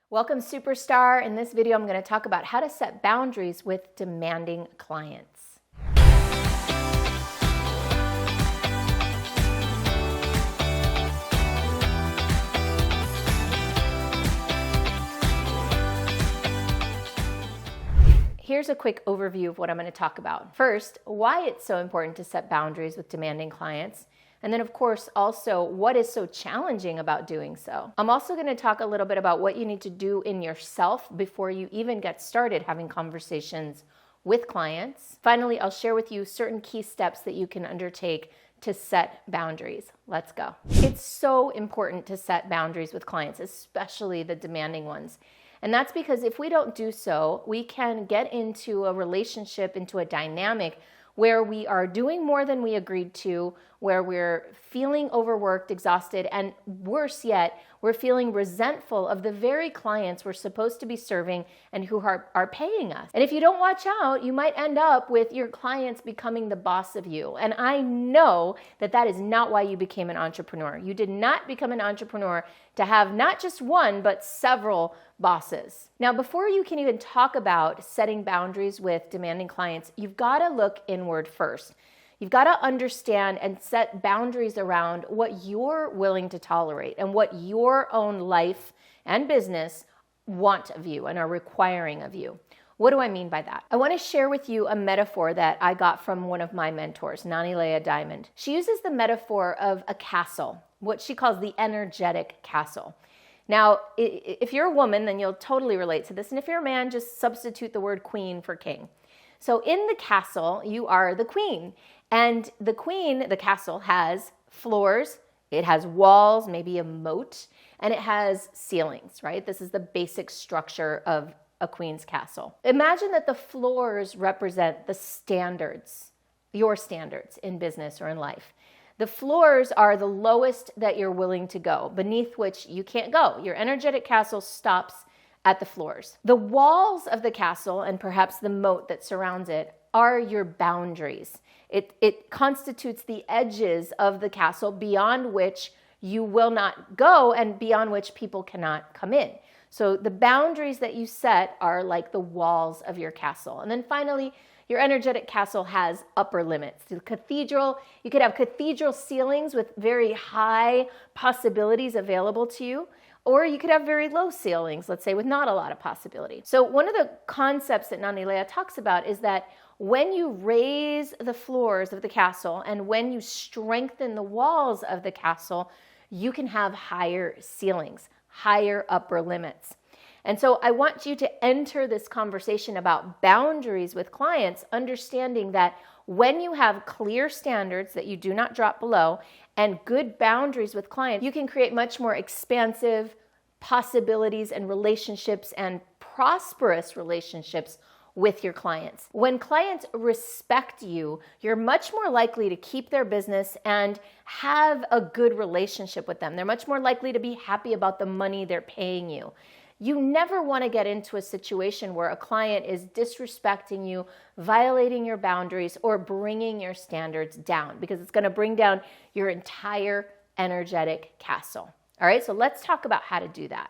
Welcome, superstar. In this video, I'm going to talk about how to set boundaries with demanding clients. Here's a quick overview of what I'm going to talk about. First, why it's so important to set boundaries with demanding clients. And then, of course, also what is so challenging about doing so. I'm also going to talk a little bit about what you need to do in yourself before you even get started having conversations with clients. Finally, I'll share with you certain key steps that you can undertake to set boundaries. Let's go. It's so important to set boundaries with clients, especially the demanding ones. And that's because if we don't do so, we can get into a relationship, into a dynamic where we are doing more than we agreed to, where we're feeling overworked, exhausted, and worse yet, we're feeling resentful of the very clients we're supposed to be serving and who are paying us. And if you don't watch out, you might end up with your clients becoming the boss of you. And I know that that is not why you became an entrepreneur. You did not become an entrepreneur to have not just one, but several bosses. Now, before you can even talk about setting boundaries with demanding clients, you've got to look inward first. You've got to understand and set boundaries around what you're willing to tolerate and what your own life and business want of you and are requiring of you. What do I mean by that? I want to share with you a metaphor that I got from one of my mentors, Nanilea Diamond. She uses the metaphor of a castle, what she calls the energetic castle. Now, if you're a woman, then you'll totally relate to this. And if you're a man, just substitute the word queen for king. So in the castle, you are the queen. And the queen, the castle, has floors, it has walls, maybe a moat, and it has ceilings, right? This is the basic structure of a queen's castle. Imagine that the floors represent the standards, your standards in business or in life. The floors are the lowest that you're willing to go, beneath which you can't go. Your energetic castle stops at the floors. The walls of the castle, and perhaps the moat that surrounds it, are your boundaries. It constitutes the edges of the castle beyond which you will not go and beyond which people cannot come in. So the boundaries that you set are like the walls of your castle. And then finally, your energetic castle has upper limits. The cathedral, you could have cathedral ceilings with very high possibilities available to you, or you could have very low ceilings, let's say, with not a lot of possibility. So one of the concepts that Nanilea talks about is that when you raise the floors of the castle and when you strengthen the walls of the castle, you can have higher ceilings, higher upper limits. And so I want you to enter this conversation about boundaries with clients, understanding that when you have clear standards that you do not drop below and good boundaries with clients, you can create much more expansive possibilities and relationships and prosperous relationships with your clients. When clients respect you, you're much more likely to keep their business and have a good relationship with them. They're much more likely to be happy about the money they're paying you. You never want to get into a situation where a client is disrespecting you, violating your boundaries, or bringing your standards down, because it's going to bring down your entire energetic castle. All right, so let's talk about how to do that.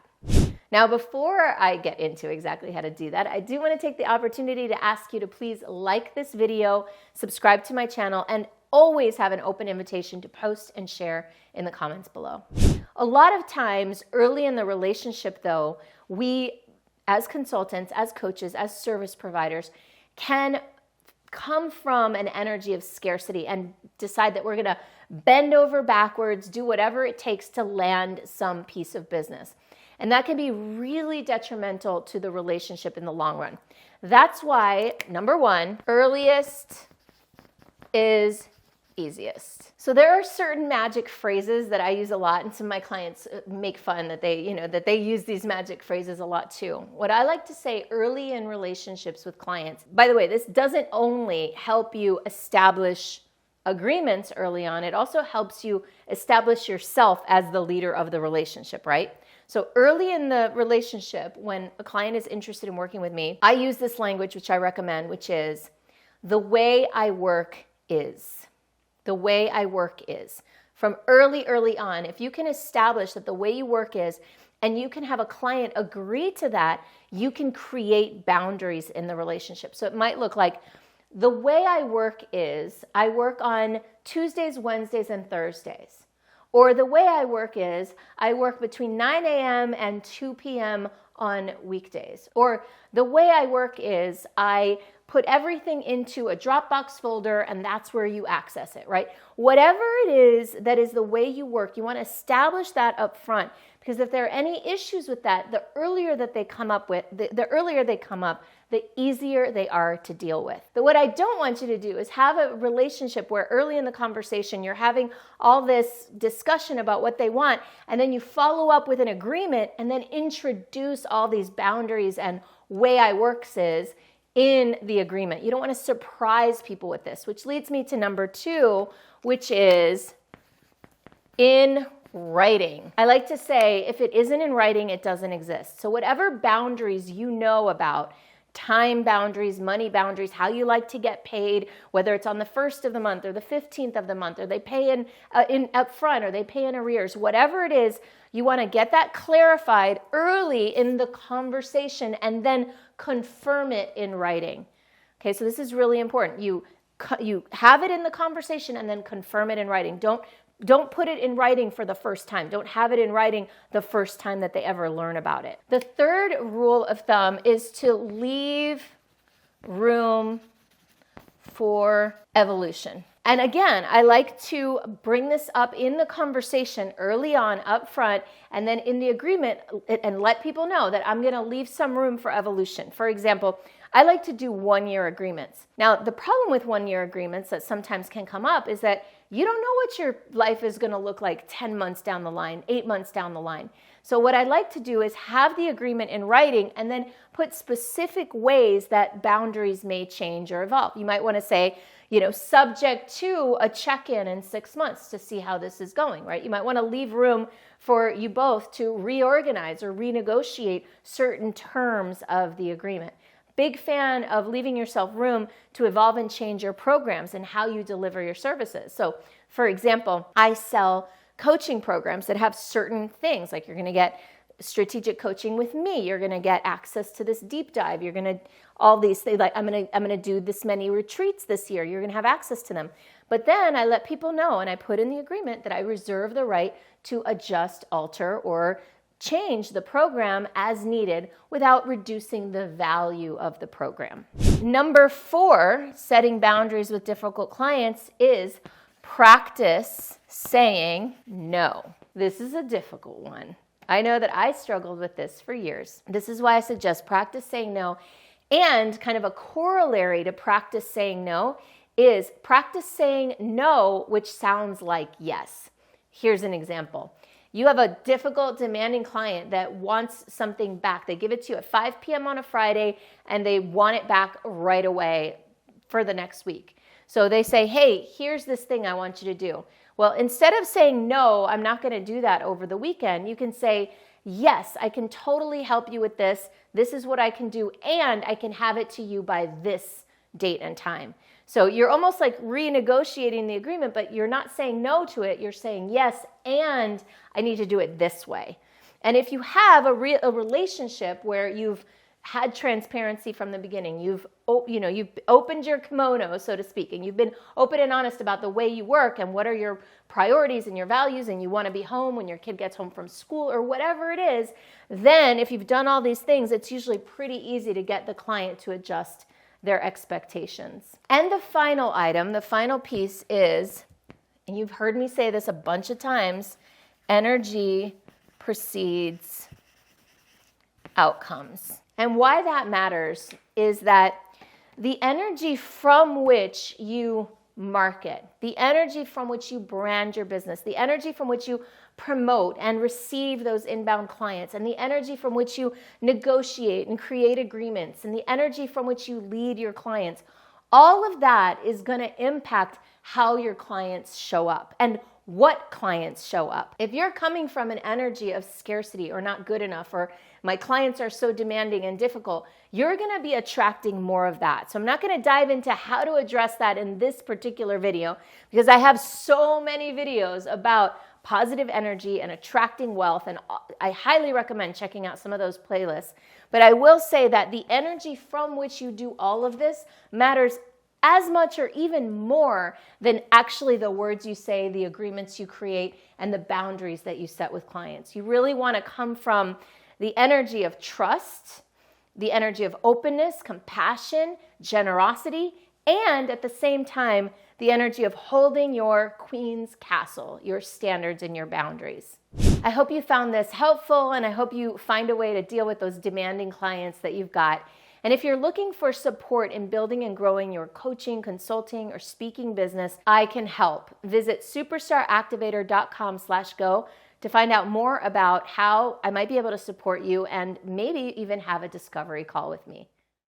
Now, before I get into exactly how to do that, I do want to take the opportunity to ask you to please like this video, subscribe to my channel, and always have an open invitation to post and share in the comments below. A lot of times early in the relationship, though, we as consultants, as coaches, as service providers can come from an energy of scarcity and decide that we're going to bend over backwards, do whatever it takes to land some piece of business. And that can be really detrimental to the relationship in the long run. That's why, number one, earliest is easiest. So there are certain magic phrases that I use a lot, and some of my clients make fun that they use these magic phrases a lot too. What I like to say early in relationships with clients, by the way, this doesn't only help you establish agreements early on, it also helps you establish yourself as the leader of the relationship, right? So early in the relationship, when a client is interested in working with me, I use this language, which I recommend, which is, the way I work is. The way I work is. From early on, if you can establish that the way you work is, and you can have a client agree to that, you can create boundaries in the relationship. So it might look like, the way I work is I work on Tuesdays, Wednesdays, and Thursdays. Or the way I work is I work between 9 a.m. and 2 p.m. on weekdays. Or the way I work is I put everything into a Dropbox folder and that's where you access it, right? Whatever it is that is the way you work, you want to establish that up front, because if there are any issues with that, the earlier that they come up with, the earlier they come up, the easier they are to deal with. But what I don't want you to do is have a relationship where early in the conversation you're having all this discussion about what they want, and then you follow up with an agreement and then introduce all these boundaries and way I works is in the agreement. You don't want to surprise people with this, which leads me to number 2, which is in writing. I like to say, if it isn't in writing, it doesn't exist. So whatever boundaries you know about, time boundaries, money boundaries, how you like to get paid, whether it's on the 1st of the month or the 15th of the month, or they pay in up front or they pay in arrears, whatever it is, you want to get that clarified early in the conversation and then confirm it in writing. Okay, so this is really important. You have it in the conversation and then confirm it in writing. Don't put it in writing for the first time. Don't have it in writing the first time that they ever learn about it. The third rule of thumb is to leave room for evolution. And again, I like to bring this up in the conversation early on, up front, and then in the agreement, and let people know that I'm going to leave some room for evolution. For example, I like to do 1-year agreements. Now, the problem with 1-year agreements that sometimes can come up is that you don't know what your life is going to look like 10 months down the line, 8 months down the line. So what I like to do is have the agreement in writing and then put specific ways that boundaries may change or evolve. You might want to say, subject to a check-in in 6 months to see how this is going, right? You might want to leave room for you both to reorganize or renegotiate certain terms of the agreement. Big fan of leaving yourself room to evolve and change your programs and how you deliver your services. So, for example, I sell coaching programs that have certain things, like you're going to get strategic coaching with me. You're going to get access to this deep dive. You're going to all these things, like I'm going to do this many retreats this year. You're going to have access to them. But then I let people know, and I put in the agreement that I reserve the right to adjust, alter, or change the program as needed without reducing the value of the program. Number 4, setting boundaries with difficult clients, is practice saying no. This is a difficult one. I know that I struggled with this for years. This is why I suggest practice saying no. And kind of a corollary to practice saying no is practice saying no, which sounds like yes. Here's an example. You have a difficult, demanding client that wants something back. They give it to you at 5 p.m. on a Friday, and they want it back right away for the next week. So they say, hey, here's this thing I want you to do. Well, instead of saying, no, I'm not going to do that over the weekend, you can say, yes, I can totally help you with this. This is what I can do, and I can have it to you by this date and time. So you're almost like renegotiating the agreement, but you're not saying no to it. You're saying yes, and I need to do it this way. And if you have a relationship where you've had transparency from the beginning, you've opened your kimono, so to speak, and you've been open and honest about the way you work and what are your priorities and your values, and you want to be home when your kid gets home from school or whatever it is, then if you've done all these things, it's usually pretty easy to get the client to adjust their expectations. And the final item, the final piece is, and you've heard me say this a bunch of times, energy precedes outcomes. And why that matters is that the energy from which you market, the energy from which you brand your business, the energy from which you promote and receive those inbound clients, and the energy from which you negotiate and create agreements, and the energy from which you lead your clients, all of that is going to impact how your clients show up and what clients show up. If you're coming from an energy of scarcity or not good enough, or my clients are so demanding and difficult, you're going to be attracting more of that. So I'm not going to dive into how to address that in this particular video, because I have so many videos about positive energy and attracting wealth. And I highly recommend checking out some of those playlists. But I will say that the energy from which you do all of this matters as much or even more than actually the words you say, the agreements you create, and the boundaries that you set with clients. You really want to come from the energy of trust, the energy of openness, compassion, generosity, and at the same time, the energy of holding your queen's castle, your standards and your boundaries. I hope you found this helpful, and I hope you find a way to deal with those demanding clients that you've got. And if you're looking for support in building and growing your coaching, consulting, or speaking business, I can help. Visit superstaractivator.com/go to find out more about how I might be able to support you and maybe even have a discovery call with me.